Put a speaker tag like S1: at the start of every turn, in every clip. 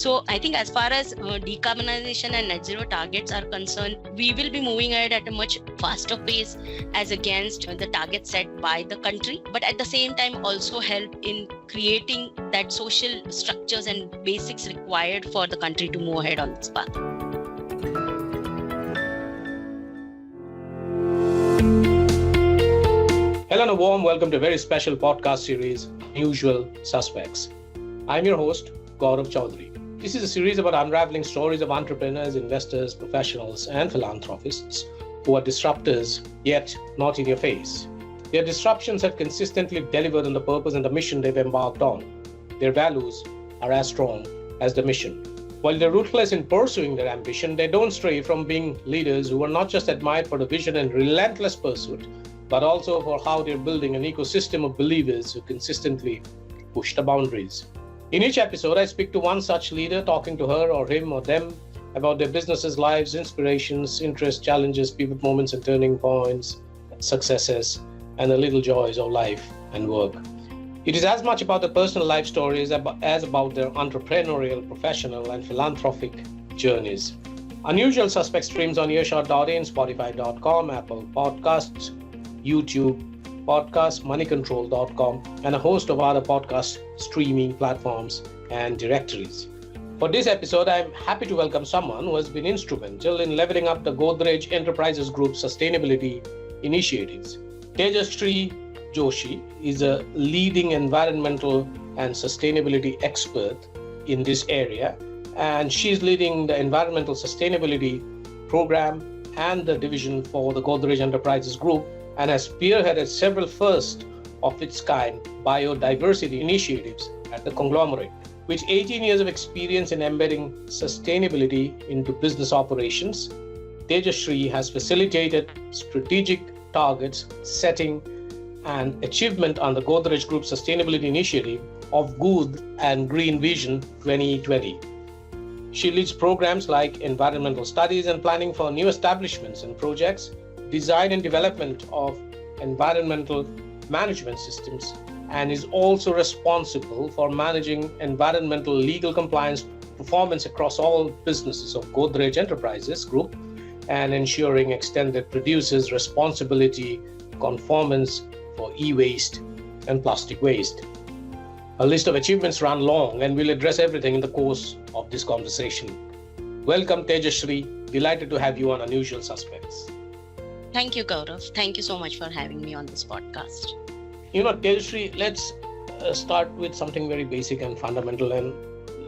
S1: So I think as far as decarbonization and net zero targets are concerned, we will be moving ahead at a much faster pace as against the targets set by the country, but at the same time also help in creating that social structures and basics required for the country to move ahead on this path.
S2: Hello and a warm welcome to a very special podcast series, Unusual Suspects. I'm your host, Gaurav Chaudhary. This is a series about unraveling stories of entrepreneurs, investors, professionals, and philanthropists who are disruptors, yet not in your face. Their disruptions have consistently delivered on the purpose and the mission they've embarked on. Their values are as strong as the mission. While they're ruthless in pursuing their ambition, they don't stray from being leaders who are not just admired for the vision and relentless pursuit, but also for how they're building an ecosystem of believers who consistently push the boundaries. In each episode, I speak to one such leader, talking to her or him or them about their businesses, lives, inspirations, interests, challenges, pivot moments and turning points, successes, and the little joys of life and work. It is as much about the personal life stories as about their entrepreneurial, professional, and philanthropic journeys. Unusual Suspects streams on earshot.in, spotify.com, Apple Podcasts, YouTube Podcasts, moneycontrol.com, and a host of other podcast streaming platforms and directories. For this episode, I'm happy to welcome someone who has been instrumental in leveling up the Godrej Enterprises Group sustainability initiatives. Tejashree Joshi is a leading environmental and sustainability expert in this area, and she's leading the environmental sustainability program and the division for the Godrej Enterprises Group, and has spearheaded several first of its kind biodiversity initiatives at the conglomerate. With 18 years of experience in embedding sustainability into business operations, Tejashree has facilitated strategic targets setting and achievement on the Godrej Group Sustainability Initiative of Good and Green Vision 2020. She leads programs like environmental studies and planning for new establishments and projects, design and development of environmental management systems, and is also responsible for managing environmental legal compliance performance across all businesses of Godrej Enterprises Group and ensuring extended producers' responsibility conformance for e-waste and plastic waste. A list of achievements run long, and we'll address everything in the course of this conversation. Welcome, Tejashree. Delighted to have you on Unusual Suspects.
S1: Thank you, Gaurav. Thank you so much for having me on this podcast.
S2: Tejashree, let's start with something very basic and fundamental. And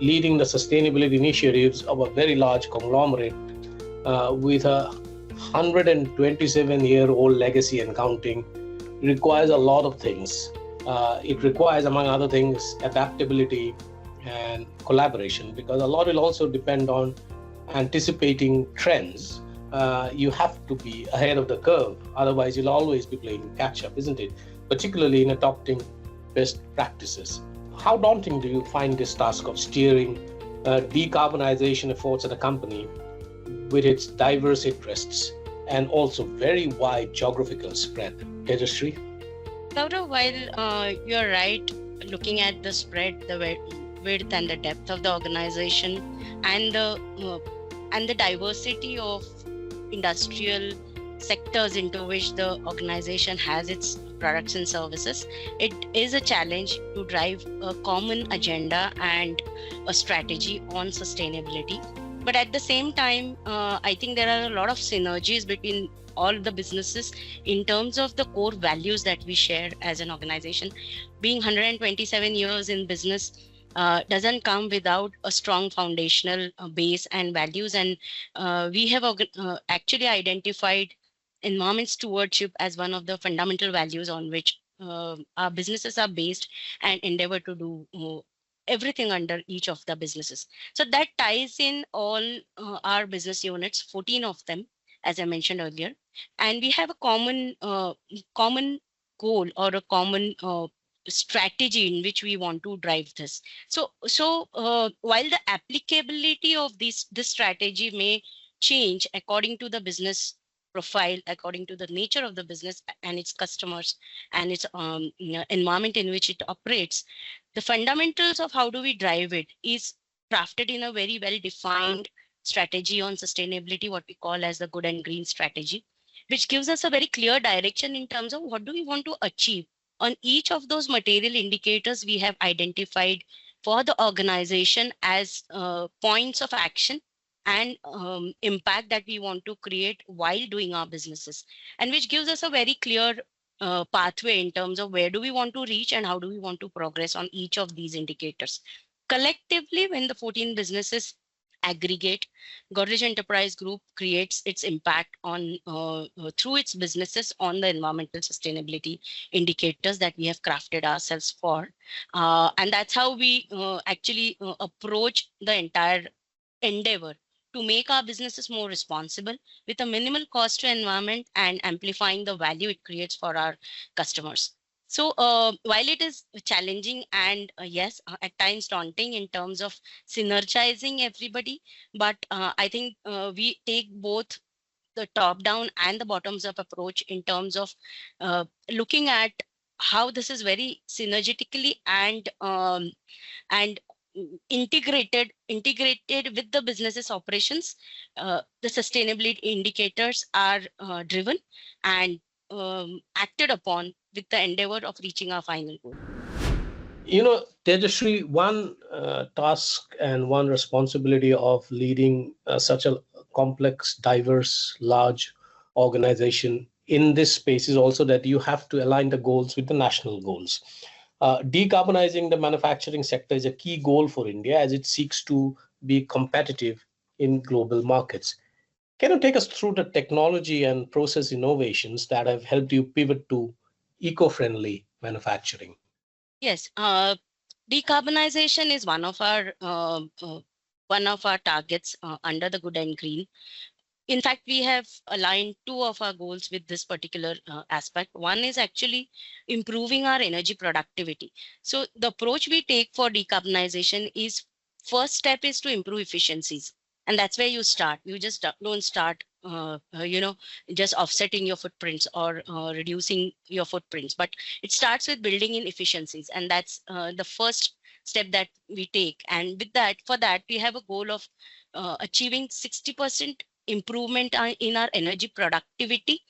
S2: leading the sustainability initiatives of a very large conglomerate with a 127-year-old legacy and counting requires a lot of things. It requires, among other things, adaptability and collaboration, because a lot will also depend on anticipating trends. You have to be ahead of the curve, otherwise you'll always be playing catch up, isn't it? Particularly in adopting best practices. How daunting do you find this task of steering decarbonization efforts at a company with its diverse interests and also very wide geographical spread? Tejashree?
S1: Gaurav, while you're right, looking at the spread, the width and the depth of the organization and the diversity of industrial sectors into which the organization has its products and services, it is a challenge to drive a common agenda and a strategy on sustainability. But at the same time, I think there are a lot of synergies between all the businesses in terms of the core values that we share as an organization. Being 127 years in business doesn't come without a strong foundational base and values. And we have actually identified environment stewardship as one of the fundamental values on which our businesses are based and endeavor to do everything under each of the businesses. So that ties in all our business units, 14 of them, as I mentioned earlier. And we have a common goal or a common strategy in which we want to drive this. So while the applicability of this strategy may change according to the business profile, according to the nature of the business and its customers and its environment in which it operates, the fundamentals of how do we drive it is crafted in a very well defined strategy on sustainability, what we call as the good and green strategy, which gives us a very clear direction in terms of what do we want to achieve on each of those material indicators we have identified for the organization as points of action and impact that we want to create while doing our businesses, and which gives us a very clear pathway in terms of where do we want to reach and how do we want to progress on each of these indicators. Collectively, when the 14 businesses aggregate, Godrej Enterprise Group creates its impact on through its businesses on the environmental sustainability indicators that we have crafted ourselves for. And that's how we actually approach the entire endeavor to make our businesses more responsible with a minimal cost to environment and amplifying the value it creates for our customers. So while it is challenging and yes, at times daunting in terms of synergizing everybody, but I think we take both the top down and the bottoms up approach in terms of looking at how this is very synergetically and integrated with the business's operations. The sustainability indicators are driven and acted upon with the endeavor of reaching our final goal.
S2: Tejashree, one task and one responsibility of leading such a complex, diverse, large organization in this space is also that you have to align the goals with the national goals. Decarbonizing the manufacturing sector is a key goal for India as it seeks to be competitive in global markets. Can you take us through the technology and process innovations that have helped you pivot to eco-friendly manufacturing?
S1: Yes, decarbonization is one of our targets under the good and green. In fact, we have aligned two of our goals with this particular aspect. One is actually improving our energy productivity. So the approach we take for decarbonization is first step is to improve efficiencies. And that's where you start. You just don't start, just offsetting your footprints or reducing your footprints. But it starts with building in efficiencies. And that's the first step that we take. And with that, for that, we have a goal of achieving 60% improvement in our energy productivity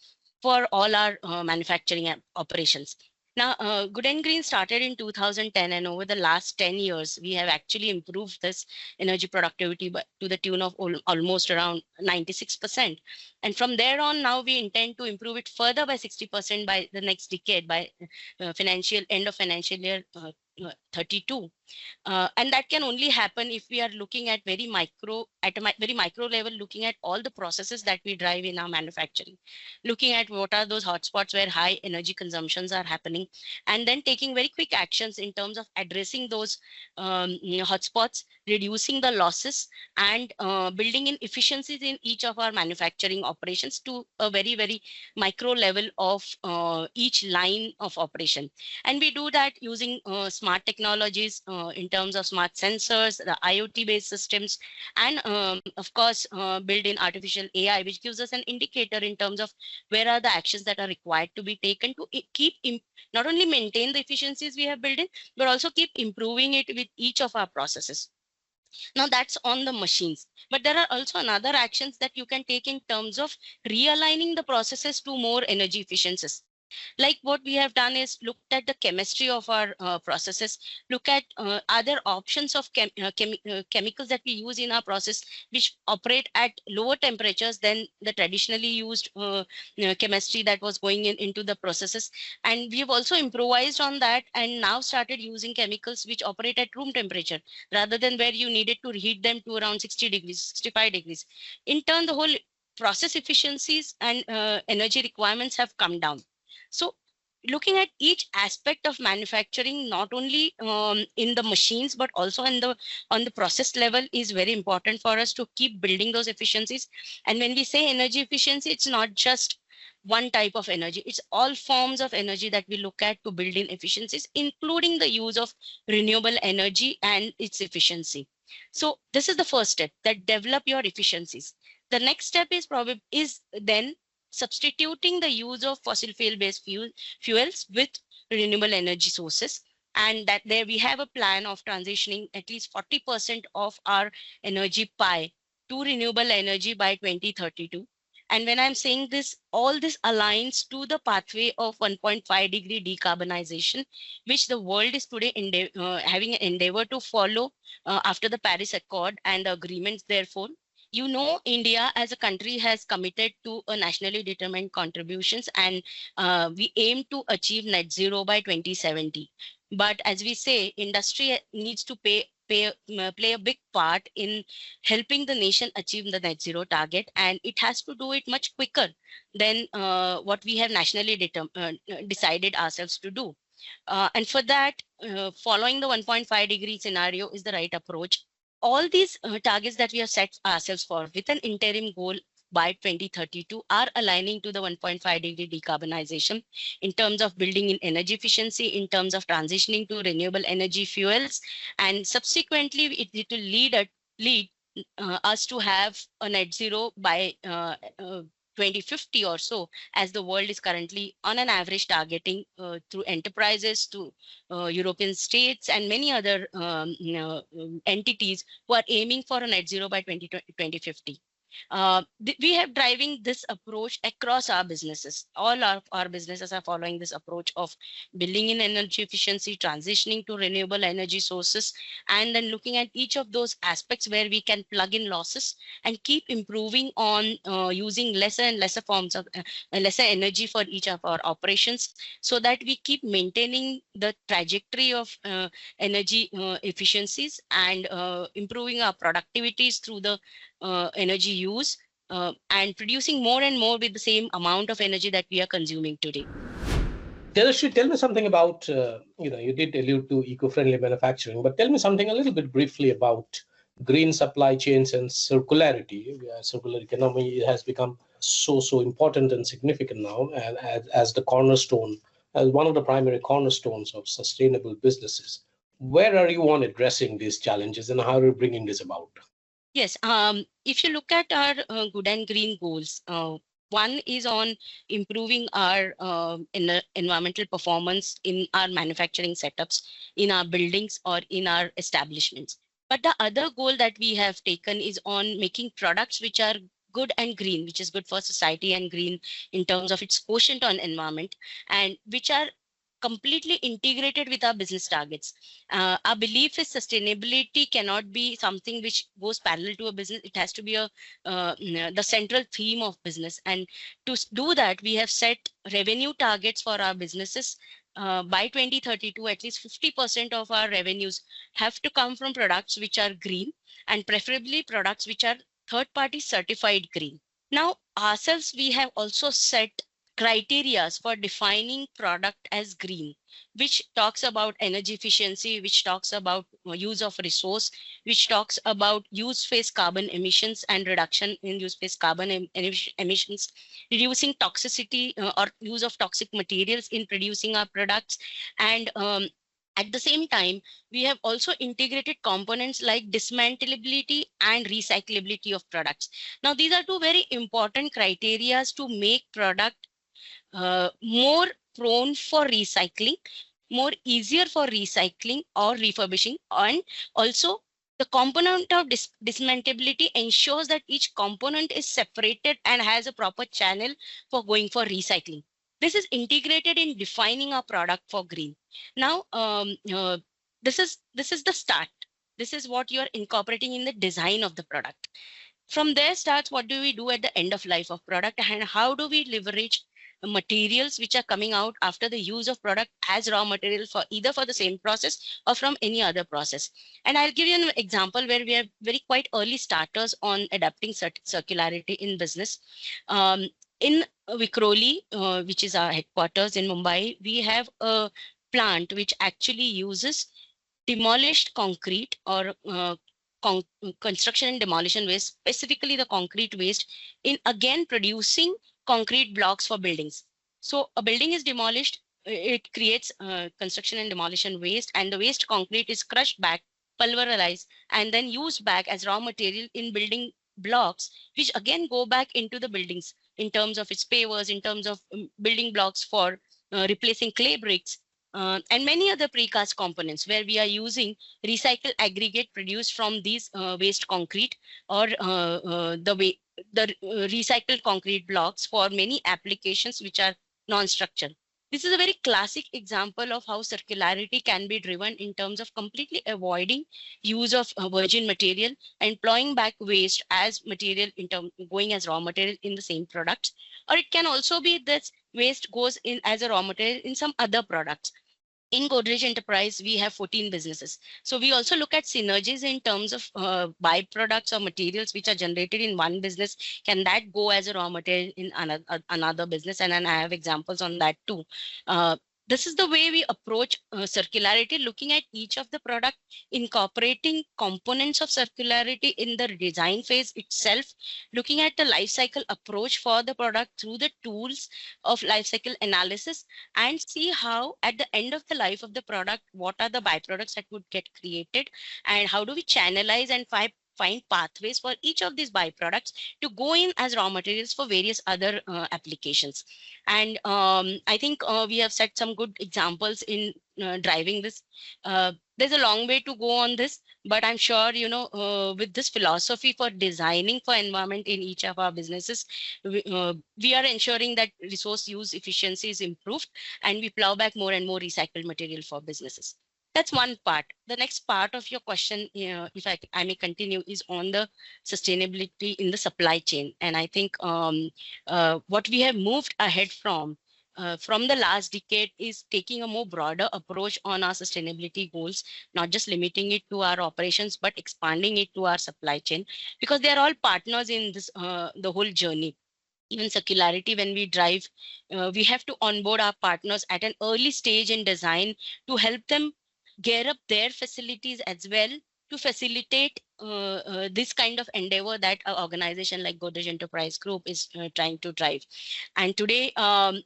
S1: for all our manufacturing operations. Now, Good and Green started in 2010, and over the last 10 years, we have actually improved this energy productivity to the tune of almost around 96%. And from there on, now we intend to improve it further by 60% by the next decade, by end of financial year 32. And that can only happen if we are looking at very micro level, looking at all the processes that we drive in our manufacturing, looking at what are those hotspots where high energy consumptions are happening, and then taking very quick actions in terms of addressing those hotspots, reducing the losses, and building in efficiencies in each of our manufacturing operations to a very, very micro level of each line of operation. And we do that using smart technologies in terms of smart sensors, the IoT-based systems, and of course, build in artificial AI, which gives us an indicator in terms of where are the actions that are required to be taken to keep not only maintain the efficiencies we have built in, but also keep improving it with each of our processes. Now that's on the machines, but there are also another actions that you can take in terms of realigning the processes to more energy efficiencies. Like what we have done is looked at the chemistry of our processes, look at other options of chemicals that we use in our process, which operate at lower temperatures than the traditionally used chemistry that was going into the processes. And we have also improvised on that and now started using chemicals which operate at room temperature rather than where you needed to heat them to around 60 degrees, 65 degrees. In turn, the whole process efficiencies and energy requirements have come down. So looking at each aspect of manufacturing, not only in the machines, but also on the process level is very important for us to keep building those efficiencies. And when we say energy efficiency, it's not just one type of energy. It's all forms of energy that we look at to build in efficiencies, including the use of renewable energy and its efficiency. So this is the first step, that develop your efficiencies. The next step is then substituting the use of fossil fuel based fuels with renewable energy sources. and that there we have a plan of transitioning at least 40% of our energy pie to renewable energy by 2032. And when I'm saying this, all this aligns to the pathway of 1.5-degree decarbonization, which the world is today having an endeavor to follow after the Paris Accord and the agreements. Therefore, India as a country has committed to a nationally determined contributions, and we aim to achieve net zero by 2070. But as we say, industry needs to play a big part in helping the nation achieve the net zero target, and it has to do it much quicker than what we have nationally decided ourselves to do. And for that, following the 1.5-degree scenario is the right approach. All these targets that we have set ourselves for with an interim goal by 2032 are aligning to the 1.5-degree decarbonization in terms of building in energy efficiency, in terms of transitioning to renewable energy fuels, and subsequently it will lead us to have a net zero by 2050 or so, as the world is currently on an average targeting through enterprises to European states and many other entities who are aiming for a net zero by 2050. We have driving this approach across our businesses. All our businesses are following this approach of building in energy efficiency, transitioning to renewable energy sources, and then looking at each of those aspects where we can plug in losses and keep improving on using lesser and lesser forms of lesser energy for each of our operations, so that we keep maintaining the trajectory of energy efficiencies and improving our productivities through the energy use and producing more and more with the same amount of energy that we are consuming today.
S2: Tejaswi, tell me something about, you did allude to eco-friendly manufacturing, but tell me something a little bit briefly about green supply chains and circularity. Circular economy has become so important and significant now, and as the cornerstone, as one of the primary cornerstones of sustainable businesses. Where are you on addressing these challenges, and how are you bringing this about?
S1: Yes, if you look at our good and green goals, one is on improving our environmental performance in our manufacturing setups, in our buildings or in our establishments. But the other goal that we have taken is on making products which are good and green, which is good for society and green in terms of its quotient on environment, and which are completely integrated with our business targets. Our belief is sustainability cannot be something which goes parallel to a business. It has to be the central theme of business. And to do that, we have set revenue targets for our businesses. By 2032, at least 50% of our revenues have to come from products which are green, and preferably products which are third-party certified green. Now, ourselves, we have also set criteria for defining product as green, which talks about energy efficiency, which talks about use of resource, which talks about use phase carbon emissions and reduction in use phase carbon emissions, reducing toxicity or use of toxic materials in producing our products. And at the same time, we have also integrated components like dismantleability and recyclability of products. Now, these are two very important criteria to make product more prone for recycling, more easier for recycling or refurbishing, and also the component of dismantleability ensures that each component is separated and has a proper channel for going for recycling. This is integrated in defining our product for green. Now, this is the start. This is what you are incorporating in the design of the product. From there starts what do we do at the end of life of product, and how do we leverage materials which are coming out after the use of product as raw material for either for the same process or from any other process. And I'll give you an example where we are very quite early starters on adapting circularity in business. In Vikhroli, which is our headquarters in Mumbai, we have a plant which actually uses demolished concrete or construction and demolition waste, specifically the concrete waste, in again producing concrete blocks for buildings. So a building is demolished, it creates construction and demolition waste, and the waste concrete is crushed back, pulverized, and then used back as raw material in building blocks, which again go back into the buildings in terms of its pavers, in terms of building blocks for replacing clay bricks. and many other precast components where we are using recycled aggregate produced from these waste concrete or the recycled concrete blocks for many applications which are non-structural. This is a very classic example of how circularity can be driven in terms of completely avoiding use of virgin material and employing back waste as material going as raw material in the same products. Or it can also be that waste goes in as a raw material in some other products. In Godrej Enterprise, we have 14 businesses. So we also look at synergies in terms of byproducts or materials which are generated in one business. Can that go as a raw material in another business? And I have examples on that too. This is the way we approach circularity, looking at each of the product, incorporating components of circularity in the design phase itself, looking at the life cycle approach for the product through the tools of life cycle analysis, and see how at the end of the life of the product, what are the byproducts that would get created, and how do we channelize and find pathways for each of these byproducts to go in as raw materials for various other applications. And I think we have set some good examples in driving this. There's a long way to go on this, but I'm sure, with this philosophy for designing for environment in each of our businesses, we are ensuring that resource use efficiency is improved and we plow back more and more recycled material for businesses. That's one part. The next part of your question, if I may continue, is on the sustainability in the supply chain. And I think what we have moved ahead from the last decade is taking a more broader approach on our sustainability goals, not just limiting it to our operations, but expanding it to our supply chain, because they are all partners in this the whole journey. Even circularity, when we drive, we have to onboard our partners at an early stage in design to help them gear up their facilities as well to facilitate this kind of endeavor that an organization like Godrej Enterprise Group is trying to drive. And today,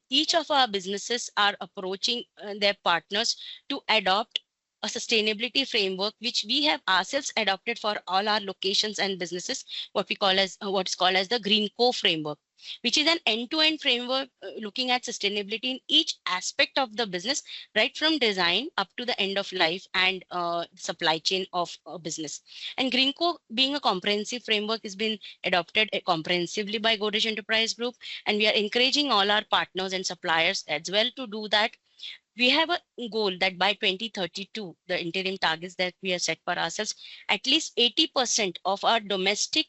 S1: each of our businesses are approaching their partners to adopt a sustainability framework, which we have ourselves adopted for all our locations and businesses, what is called as the Green Co framework, which is an end-to-end framework looking at sustainability in each aspect of the business, right from design up to the end of life and supply chain of a business. And Greenco, being a comprehensive framework, has been adopted comprehensively by Godrej Enterprise Group, and we are encouraging all our partners and suppliers as well to do that. We have a goal that by 2032, the interim targets that we have set for ourselves, at least 80% of our domestic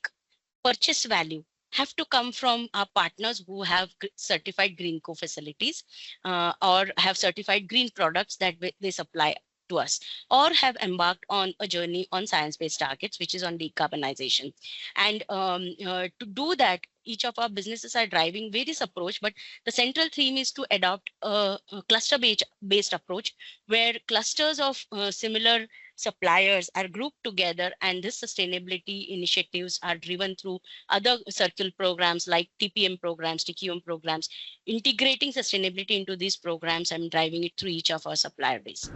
S1: purchase value have to come from our partners who have certified green co facilities or have certified green products that they supply to us, or have embarked on a journey on science-based targets, which is on decarbonization. And to do that, each of our businesses are driving various approach, but the central theme is to adopt a cluster-based approach where clusters of similar suppliers are grouped together, and this sustainability initiatives are driven through other circle programs like TPM programs, TQM programs, integrating sustainability into these programs and driving it through each of our supplier base.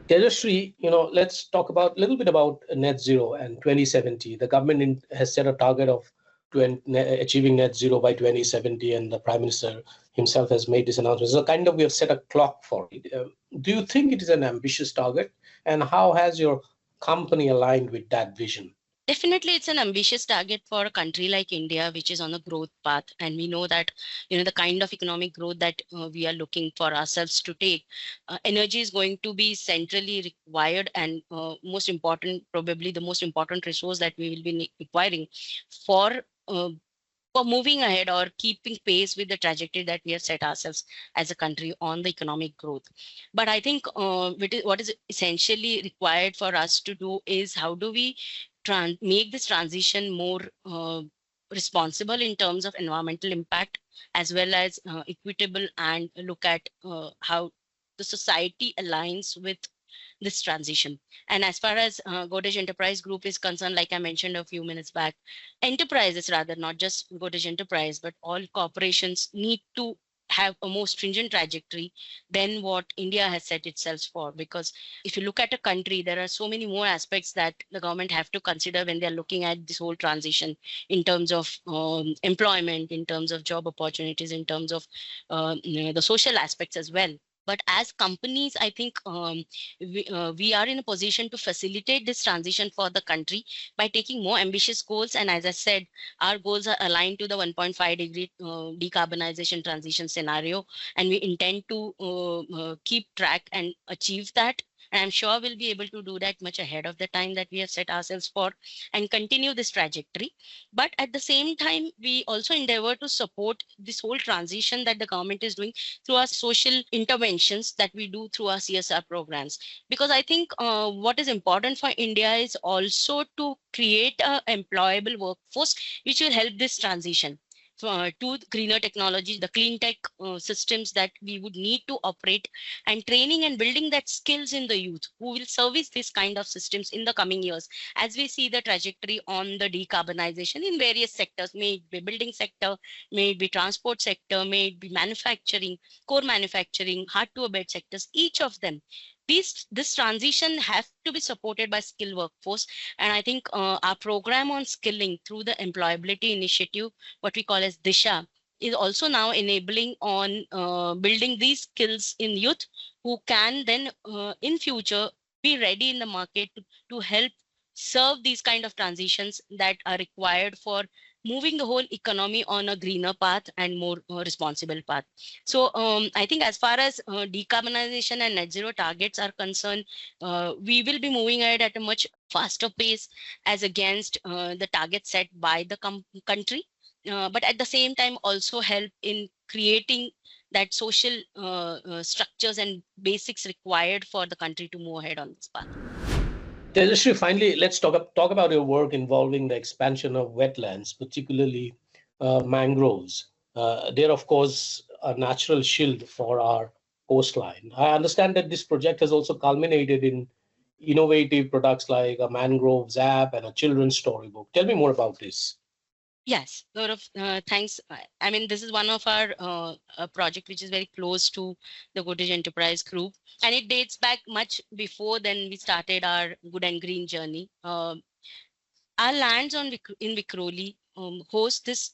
S2: Tejashree, let's talk a little bit about net zero and 2070. The government has set a target of achieving net zero by 2070, and the Prime Minister himself has made this announcement. So we have set a clock for it. Do you think it is an ambitious target, and how has your company aligned with that vision?
S1: Definitely, it's an ambitious target for a country like India, which is on a growth path. And we know that, the kind of economic growth that we are looking for ourselves to take, energy is going to be centrally required, and most important, probably the most important resource that we will be requiring for moving ahead or keeping pace with the trajectory that we have set ourselves as a country on the economic growth. But I think what is essentially required for us to do is how do we make this transition more responsible in terms of environmental impact, as well as equitable, and look at how the society aligns with this transition. And as far as Godrej Enterprise Group is concerned, like I mentioned a few minutes back, enterprises, rather not just Godrej Enterprise, but all corporations need to have a more stringent trajectory than what India has set itself for. Because if you look at a country, there are so many more aspects that the government have to consider when they're looking at this whole transition, in terms of employment, in terms of job opportunities, in terms of the social aspects as well. But as companies, I think we are in a position to facilitate this transition for the country by taking more ambitious goals. And as I said, our goals are aligned to the 1.5-degree decarbonization transition scenario, and we intend to keep track and achieve that. And I'm sure we'll be able to do that much ahead of the time that we have set ourselves for, and continue this trajectory. But at the same time, we also endeavor to support this whole transition that the government is doing through our social interventions that we do through our CSR programs. Because I think what is important for India is also to create a employable workforce which will help this transition to greener technology, the clean tech systems that we would need to operate, and training and building that skills in the youth who will service this kind of systems in the coming years as we see the trajectory on the decarbonization in various sectors, may it be building sector, may it be transport sector, may it be manufacturing, core manufacturing, hard to abate sectors, each of them. This transition has to be supported by skilled workforce. And I think our program on skilling through the employability initiative, what we call as Disha, is also now enabling on building these skills in youth who can then in future be ready in the market to help serve these kind of transitions that are required for moving the whole economy on a greener path and more responsible path. So I think as far as decarbonization and net zero targets are concerned, we will be moving ahead at a much faster pace as against the targets set by the country. But at the same time also help in creating that social structures and basics required for the country to move ahead on this path.
S2: Tejashree, finally, let's talk about your work involving the expansion of wetlands, particularly mangroves. They're, of course, a natural shield for our coastline. I understand that this project has also culminated in innovative products like a mangroves app and a children's storybook. Tell me more about this.
S1: Yes, Gaurav, thanks. I mean, this is one of our a project which is very close to the Godrej Enterprise Group, and it dates back much before then we started our Good and Green journey. Our lands in Vikhroli host this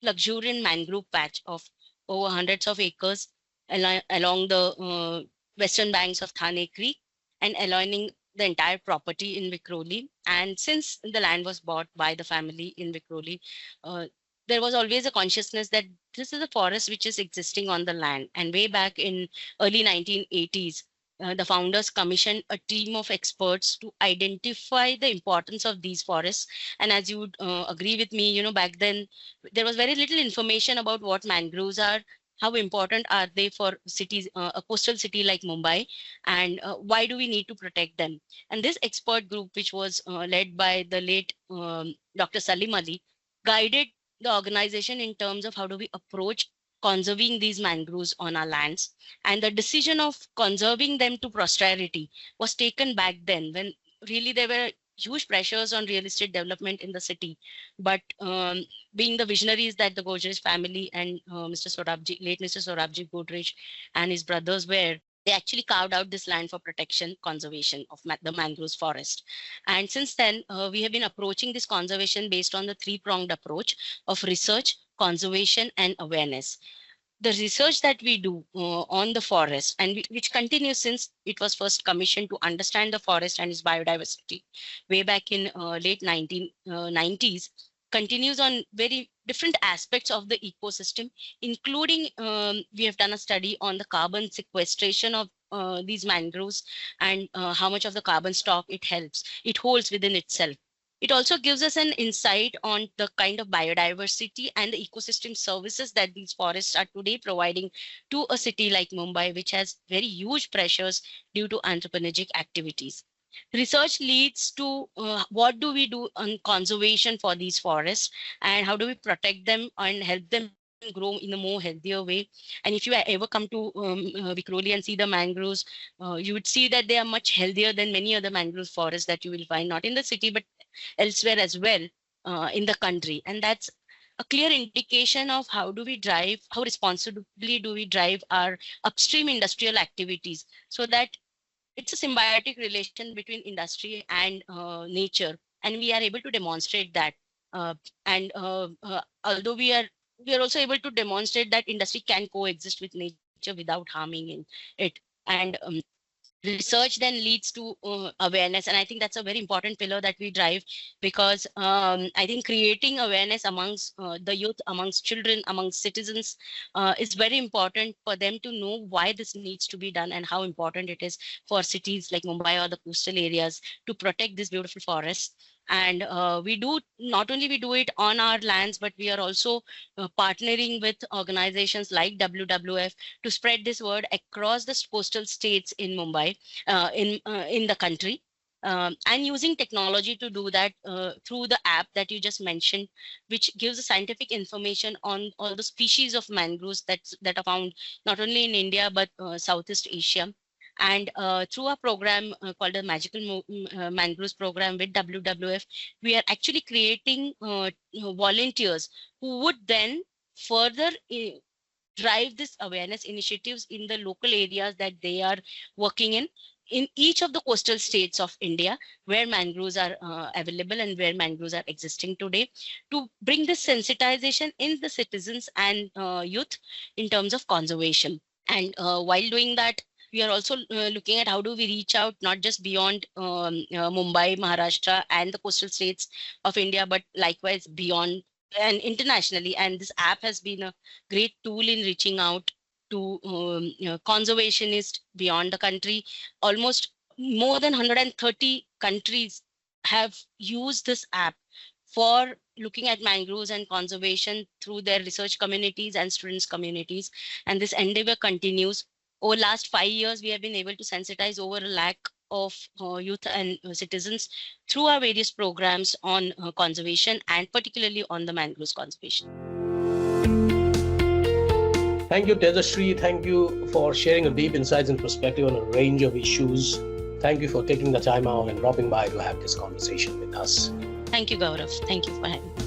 S1: luxuriant mangrove patch of over hundreds of acres along the western banks of Thane Creek and aligning the entire property in Vikhroli. And since the land was bought by the family in Vikhroli, there was always a consciousness that this is a forest which is existing on the land. And way back in early 1980s, the founders commissioned a team of experts to identify the importance of these forests. And as you would agree with me, back then there was very little information about what mangroves are, how important are they for cities, a coastal city like Mumbai, and why do we need to protect them. And this expert group, which was led by the late Dr. Salim Ali, guided the organization in terms of how do we approach conserving these mangroves on our lands. And the decision of conserving them to posterity was taken back then when really there were huge pressures on real estate development in the city. But being the visionaries that the Godrej family and late Mr. Sorabji Godrej and his brothers were, they actually carved out this land for protection, conservation of the mangroves forest. And since then, we have been approaching this conservation based on the three-pronged approach of research, conservation, and awareness. The research that we do on the forest, and which continues since it was first commissioned to understand the forest and its biodiversity way back in late 1990s, continues on very different aspects of the ecosystem, including we have done a study on the carbon sequestration of these mangroves and how much of the carbon stock it holds within itself. It also gives us an insight on the kind of biodiversity and the ecosystem services that these forests are today providing to a city like Mumbai, which has very huge pressures due to anthropogenic activities. Research leads to what do we do on conservation for these forests and how do we protect them and help them grow in a more healthier way. And if you ever come to Vikhroli and see the mangroves, you would see that they are much healthier than many other mangrove forests that you will find not in the city but elsewhere as well in the country. And that's a clear indication of how responsibly do we drive our upstream industrial activities, so that it's a symbiotic relation between industry and nature, and we are able to demonstrate that. And although we are also able to demonstrate that industry can coexist with nature without harming in it. And research then leads to awareness, and I think that's a very important pillar that we drive, because I think creating awareness amongst the youth, amongst children, amongst citizens is very important for them to know why this needs to be done and how important it is for cities like Mumbai or the coastal areas to protect this beautiful forest. And we do not only we do it on our lands, but we are also partnering with organizations like WWF to spread this word across the coastal states in Mumbai, in the country, and using technology to do that through the app that you just mentioned, which gives scientific information on all the species of mangroves that are found not only in India but Southeast Asia. And through a program called the Mangroves program with WWF, we are actually creating volunteers who would then further drive this awareness initiatives in the local areas that they are working in each of the coastal states of India, where mangroves are available and where mangroves are existing today, to bring this sensitization in the citizens and youth in terms of conservation. And while doing that, we are also looking at how do we reach out not just beyond Mumbai, Maharashtra, and the coastal states of India, but likewise beyond and internationally. And this app has been a great tool in reaching out to conservationists beyond the country. Almost more than 130 countries have used this app for looking at mangroves and conservation through their research communities and students communities. And this endeavor continues. Over last 5 years, we have been able to sensitize over 1 lakh of youth and citizens through our various programs on conservation, and particularly on the mangroves conservation.
S2: Thank you, Tejashree. Thank you for sharing a deep insights and perspective on a range of issues. Thank you for taking the time out and dropping by to have this conversation with us.
S1: Thank you, Gaurav. Thank you for having me.